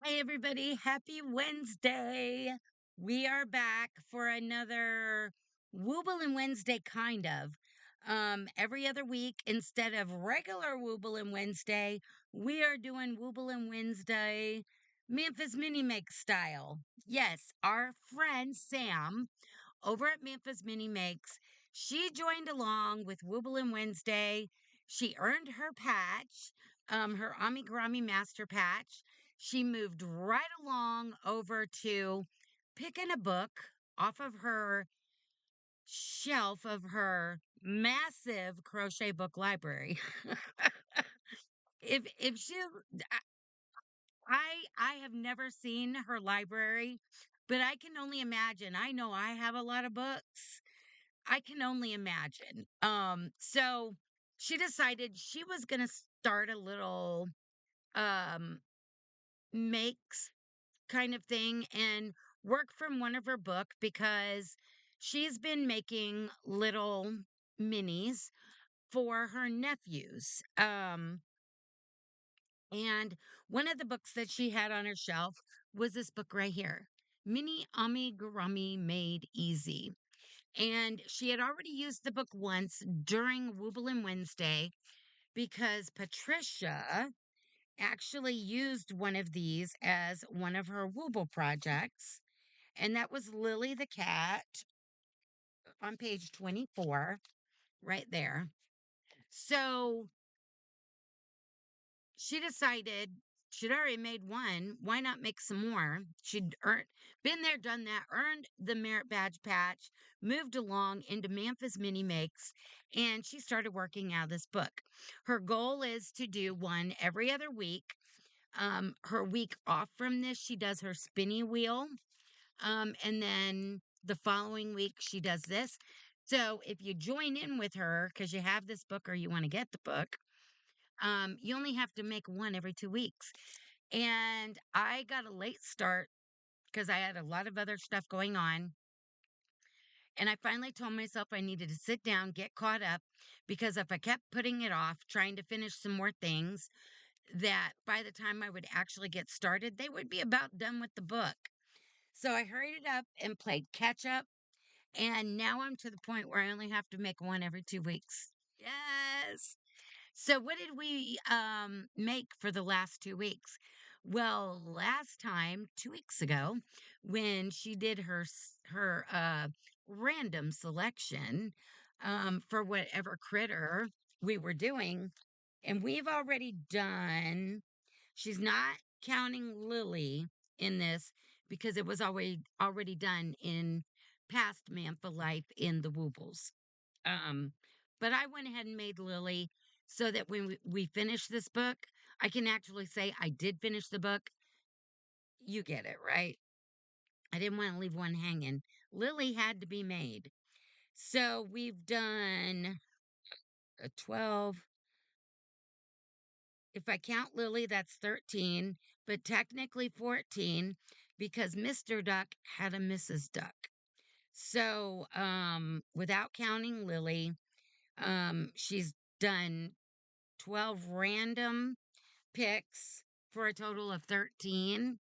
Hi, everybody. Happy Wednesday. We are back for another Wooblin Wednesday, kind of. Every other week, instead of regular Wooblin Wednesday, we are doing Wooblin Wednesday Memphis Mini Make style. Yes, our friend Sam over at Memphis Mini Makes, she joined along with Wooblin Wednesday. She earned her patch, her Amigurumi Master patch. She moved right along over to picking a book off of her shelf of her massive crochet book library. if she I have never seen her library, but I can only imagine. I know I have a lot of books. I can only imagine. So she decided she was going to start a little um makes kind of thing and work from one of her book because she's been making little minis for her nephews. And one of the books that she had on her shelf was this book right here, Mini Amigurumi Made Easy. And she had already used the book once during Wooblin Wednesday because Patricia actually used one of these as one of her Wooble projects. And that was Lily the cat on page 24, right there. So she decided she'd already made one. Why not make some more? She'd been there, done that, earned the merit badge patch, moved along into Manfa's Mini Makes, and she started working out this book. Her goal is to do one every other week. Her week off from this, she does her spinny wheel. And then the following week, she does this. So if you join in with her because you have this book or you want to get the book, you only have to make one every 2 weeks. And I got a late start because I had a lot of other stuff going on. And I finally told myself I needed to sit down, get caught up, because if I kept putting it off, trying to finish some more things, that by the time I would actually get started, they would be about done with the book. So I hurried it up and played catch up. And now I'm to the point where I only have to make one every 2 weeks. Yes. So what did we make for the last 2 weeks? Well, last time, 2 weeks ago, when she did her random selection for whatever critter we were doing, and we've already done. She's not counting Lily in this because it was already done in past Manfa life in the Woobles. Um, but I went ahead and made Lily so that when we finish this book, I can actually say I did finish the book. You get it, right? I didn't want to leave one hanging. Lily had to be made. So we've done a 12. If I count Lily, that's 13, but technically 14 because Mr. Duck had a Mrs. Duck. So, without counting Lily, she's done 12 random picks for a total of 13.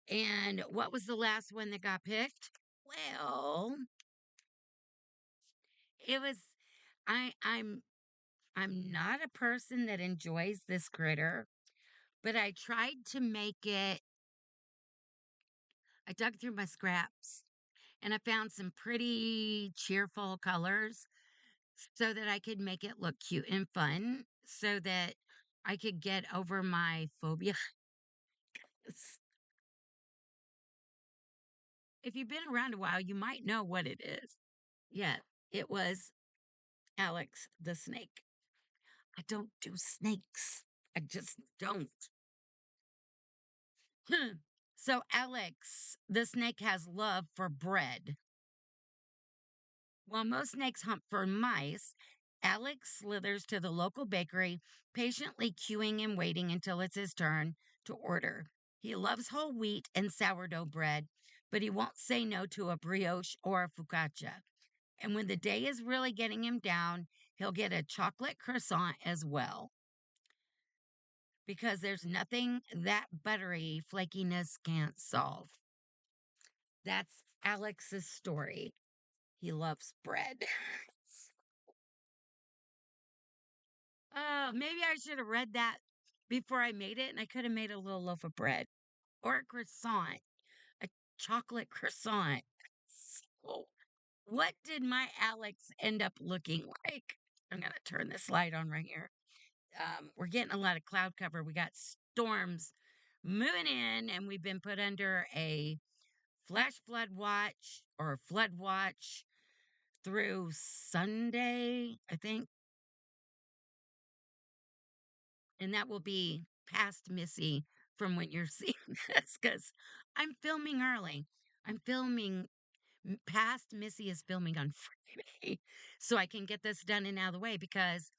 And what was the last one that got picked? Well, it was I'm not a person that enjoys this critter, but I tried to make it. I dug through my scraps and I found some pretty cheerful colors so that I could make it look cute and fun so that I could get over my phobia. If you've been around a while, you might know what it is. Yeah, it was Alex the snake. I don't do snakes. I just don't. So, Alex the snake has love for bread. While most snakes hunt for mice, Alex slithers to the local bakery, patiently queuing and waiting until it's his turn to order. He loves whole wheat and sourdough bread, but he won't say no to a brioche or a focaccia. And when the day is really getting him down, he'll get a chocolate croissant as well. because there's nothing that buttery flakiness can't solve. That's Alex's story. He loves bread. Oh, maybe I should have read that before I made it, and I could have made a little loaf of bread or a croissant, a chocolate croissant. So, what did my Alex end up looking like? I'm going to turn this light on right here. We're getting a lot of cloud cover. We got storms moving in, and we've been put under a flash flood watch or flood watch through Sunday, I think. And that will be past Missy from when you're seeing this because I'm filming early. I'm filming past Missy is filming on Friday so I can get this done and out of the way because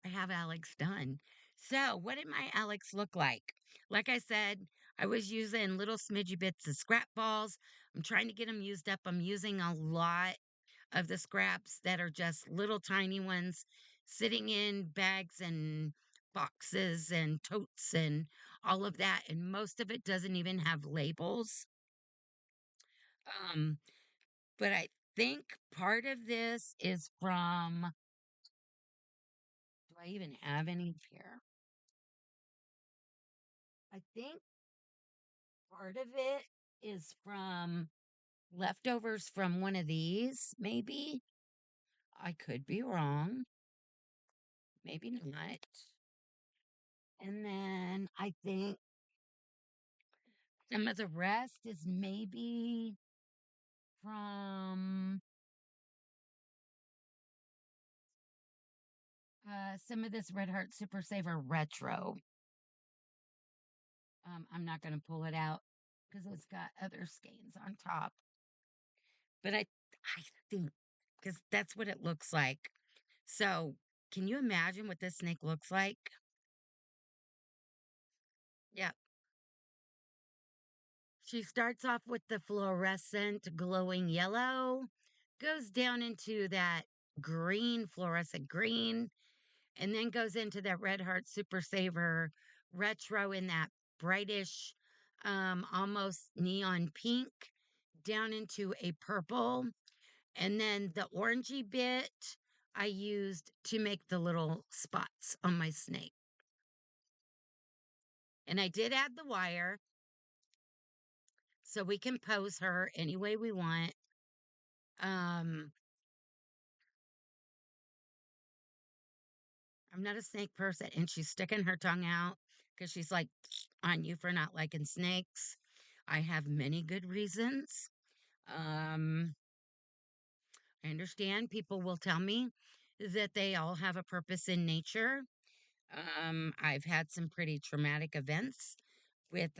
I have Alex done. So, what did my Alex look like? Like I said, I was using little smidgy bits of scrap balls. I'm trying to get them used up. I'm using a lot of the scraps that are just little tiny ones sitting in bags and boxes and totes and all of that. And most of it doesn't even have labels. Um, but I think part of this is from, do I even have any here? I think part of it is from leftovers from one of these, maybe. I could be wrong. Maybe not. And then I think some of the rest is maybe from some of this Red Heart Super Saver Retro. I'm not going to pull it out because it's got other skeins on top. But I think because that's what it looks like. So, can you imagine what this snake looks like? Yeah. She starts off with the fluorescent glowing yellow, goes down into that green, fluorescent green, and then goes into that Red Heart Super Saver Retro in that brightish, almost neon pink, down into a purple. And then the orangey bit I used to make the little spots on my snake. And I did add the wire so we can pose her any way we want. Um, I'm not a snake person, and she's sticking her tongue out because she's like on you for not liking snakes. I have many good reasons. Um, I understand people will tell me that they all have a purpose in nature. I've had some pretty traumatic events with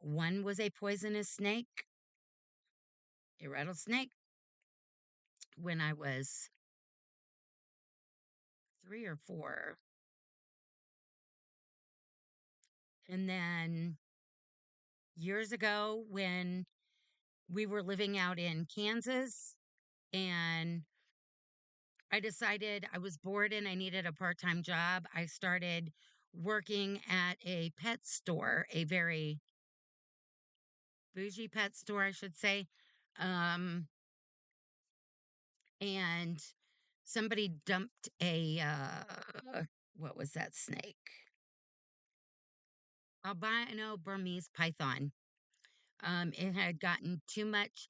one was a poisonous snake, a rattlesnake, when I was 3 or 4. And then years ago when we were living out in Kansas and I decided I was bored and I needed a part-time job. I started working at a pet store, a very bougie pet store, I should say. Um, and somebody dumped a what was that snake? Albino Burmese python. It had gotten too much.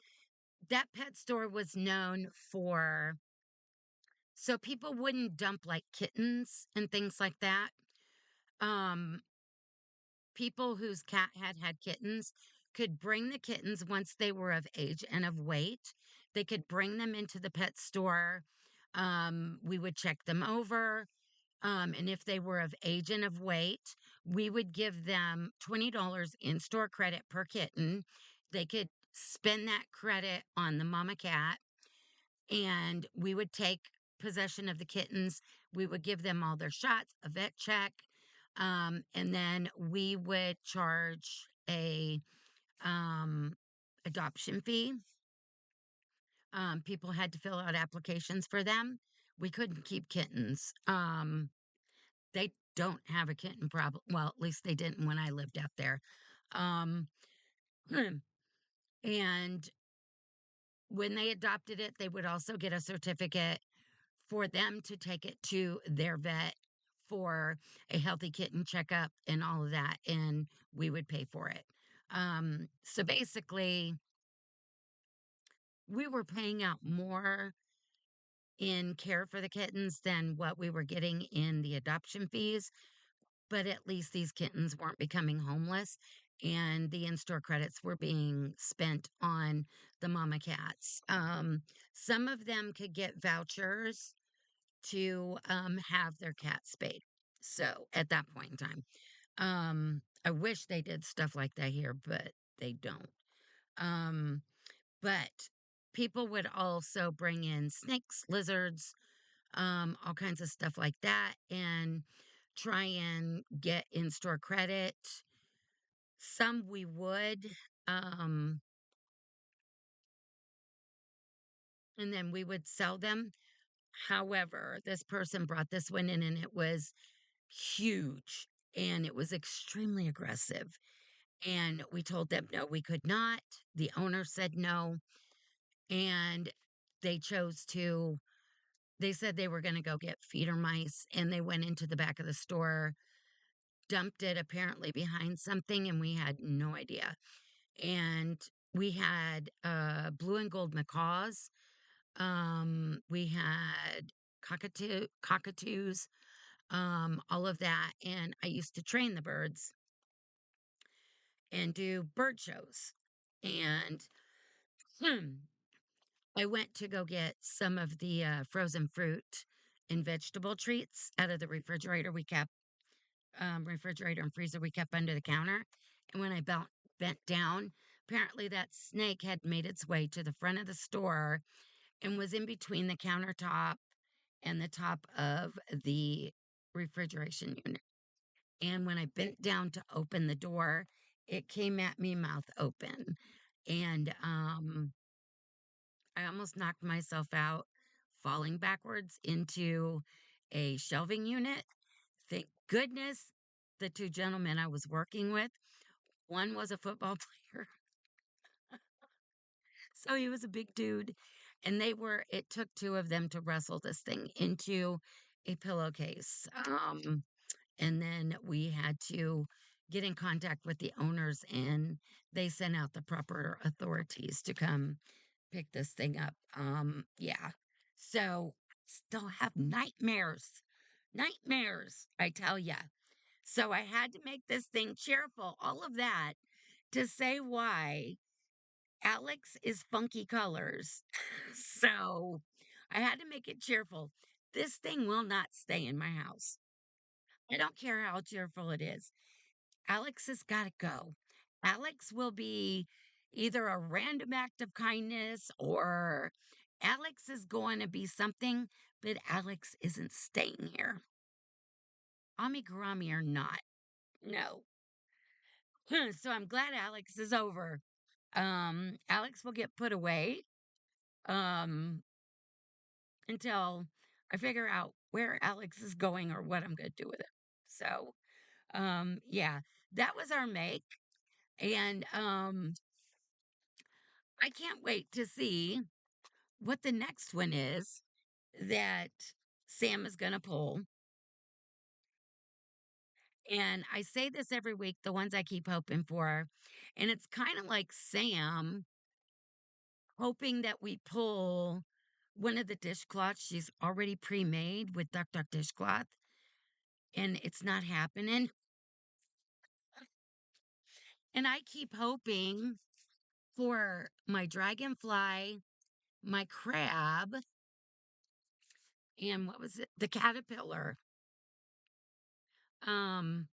That pet store was known for so people wouldn't dump like kittens and things like that. Um, People whose cat had had kittens could bring the kittens once they were of age and of weight. They could bring them into the pet store. We would check them over. And if they were of age and of weight, we would give them $20 in store credit per kitten. They could spend that credit on the mama cat, and we would take possession of the kittens. We would give them all their shots, a vet check, and then we would charge a um, adoption fee. People had to fill out applications for them. We couldn't keep kittens. They don't have a kitten problem. Well, at least they didn't when I lived out there. Um, and when they adopted it, they would also get a certificate for them to take it to their vet for a healthy kitten checkup and all of that. And we would pay for it. So basically, we were paying out more in care for the kittens than what we were getting in the adoption fees. But at least these kittens weren't becoming homeless and the in-store credits were being spent on the mama cats. Some of them could get vouchers to have their cat spayed. So at that point in time, I wish they did stuff like that here, but they don't. Um, but people would also bring in snakes, lizards, all kinds of stuff like that, and try and get in store credit. Some we would, um, and then we would sell them. However, this person brought this one in and it was huge and it was extremely aggressive. And we told them no, we could not. The owner said no. And they chose to, they said they were going to go get feeder mice and they went into the back of the store, dumped it apparently behind something, and we had no idea. And we had blue and gold macaws. We had cockatoos, all of that. And I used to train the birds and do bird shows. And hmm, I went to go get some of the frozen fruit and vegetable treats out of the refrigerator we kept, refrigerator and freezer we kept under the counter. And when I bent down, apparently that snake had made its way to the front of the store and was in between the countertop and the top of the refrigeration unit. And when I bent down to open the door, it came at me mouth open. And I almost knocked myself out falling backwards into a shelving unit. Thank goodness the two gentlemen I was working with, one was a football player, so he was a big dude, and it took two of them to wrestle this thing into a pillowcase. And then we had to get in contact with the owners, and they sent out the proper authorities to come pick this thing up. Yeah. So still have nightmares, I tell ya. So I had to make this thing cheerful, all of that to say why Alex is funky colors. So I had to make it cheerful. This thing will not stay in my house. I don't care how cheerful it is. Alex has got to go. Alex will be either a random act of kindness or Alex is going to be something, but Alex isn't staying here. Amigurumi or not. No. So I'm glad Alex is over. Alex will get put away um until I figure out where Alex is going or what I'm going to do with it. So, yeah, that was our make. And I can't wait to see what the next one is that Sam is going to pull. And I say this every week, the ones I keep hoping for. And it's kind of like Sam hoping that we pull one of the dishcloths she's already pre-made with Duck Duck dishcloth, and it's not happening. And I keep hoping for my dragonfly, my crab, and what was it? The caterpillar. Um,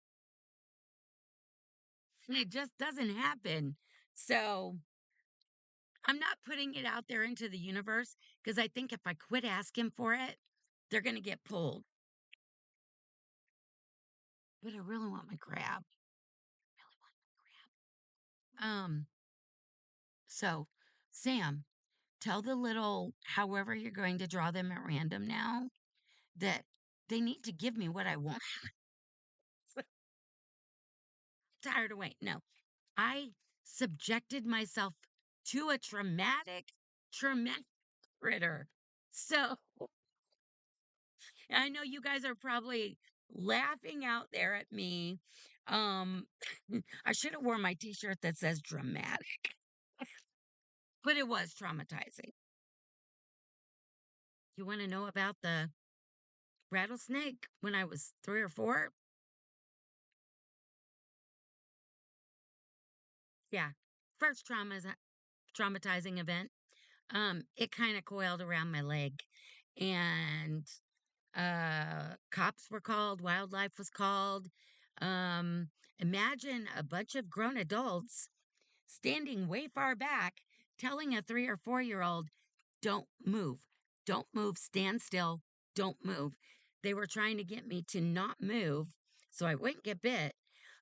and it just doesn't happen. So I'm not putting it out there into the universe because I think if I quit asking for it, they're going to get pulled. But I really want my crab. Really want my crab. So Sam, tell the little, however you're going to draw them at random now, that they need to give me what I want. tired of waiting. No, I subjected myself to a traumatic critter. So I know you guys are probably laughing out there at me. Um, I should have worn my t-shirt that says dramatic, but it was traumatizing. You want to know about the rattlesnake when I was 3 or 4? Yeah. First traumatizing event. It kind of coiled around my leg, and cops were called, wildlife was called. Um, Imagine a bunch of grown adults standing way far back telling a 3 or 4-year-old, don't move, don't move, stand still, don't move. They were trying to get me to not move so I wouldn't get bit,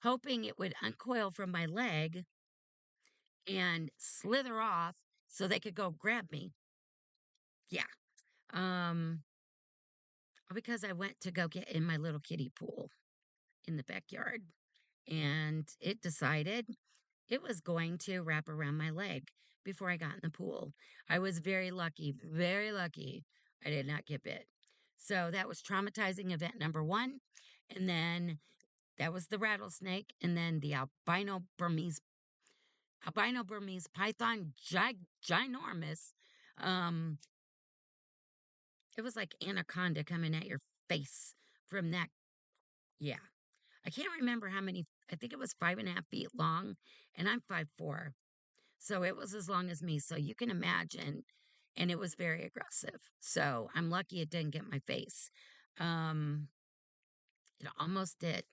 hoping it would uncoil from my leg and slither off so they could go grab me. Yeah. Um, because I went to go get in my little kiddie pool in the backyard, and it decided it was going to wrap around my leg before I got in the pool. I was very lucky, very lucky. I did not get bit. So that was traumatizing event number one. And then that was the rattlesnake. And then the albino Burmese python, ginormous. Um, it was like anaconda coming at your face from that. Yeah. I can't remember how many, I think it was 5.5 feet long, and I'm 5'4". So it was as long as me. So you can imagine. And it was very aggressive. So I'm lucky it didn't get my face. Um, it almost did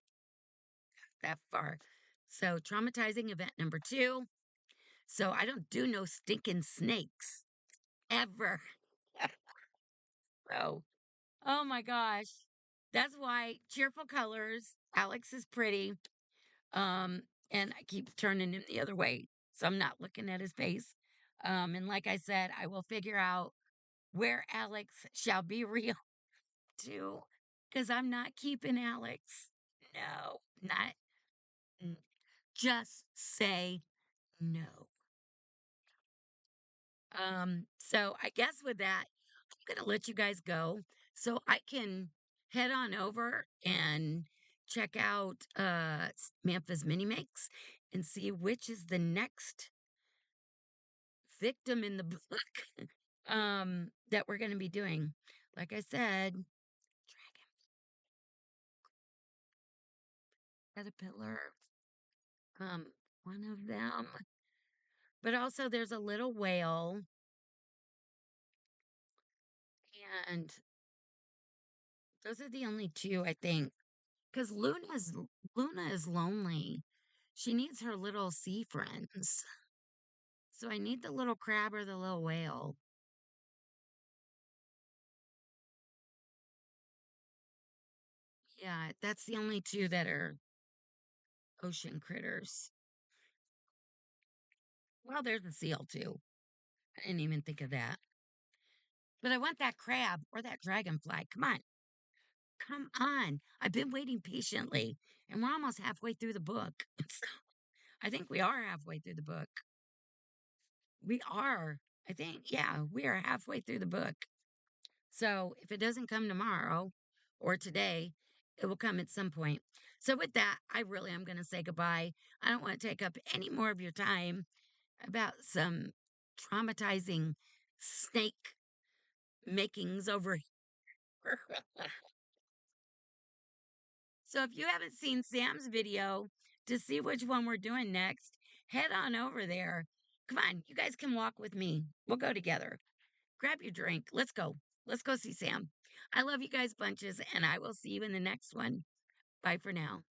that far. So traumatizing event number two. So I don't do no stinking snakes ever. So, oh my gosh. That's why cheerful colors. Alex is pretty. Um, and I keep turning him the other way. So I'm not looking at his face. And like I said, I will figure out where Alex shall be real too, because I'm not keeping Alex. No, not. n- Just say no. So I guess with that, I'm gonna let you guys go so I can head on over and check out Manfa's mini makes and see which is the next victim in the book that we're gonna be doing. Like I said, dragon, caterpillar, um, one of them. But also there's a little whale, and those are the only two I think. Because Luna is lonely. She needs her little sea friends. So I need the little crab or the little whale. Yeah, that's the only two that are ocean critters. Well, there's a seal too. I didn't even think of that. But I want that crab or that dragonfly. Come on. Come on. I've been waiting patiently, and we're almost halfway through the book. I think we are halfway through the book. We are. I think, yeah, we are halfway through the book. So if it doesn't come tomorrow or today, it will come at some point. So with that, I really am going to say goodbye. I don't want to take up any more of your time about some traumatizing snake makings over here. So if you haven't seen Sam's video to see which one we're doing next, head on over there. Come on, you guys can walk with me. We'll go together. Grab your drink. Let's go. Let's go see Sam. I love you guys bunches, and I will see you in the next one. Bye for now.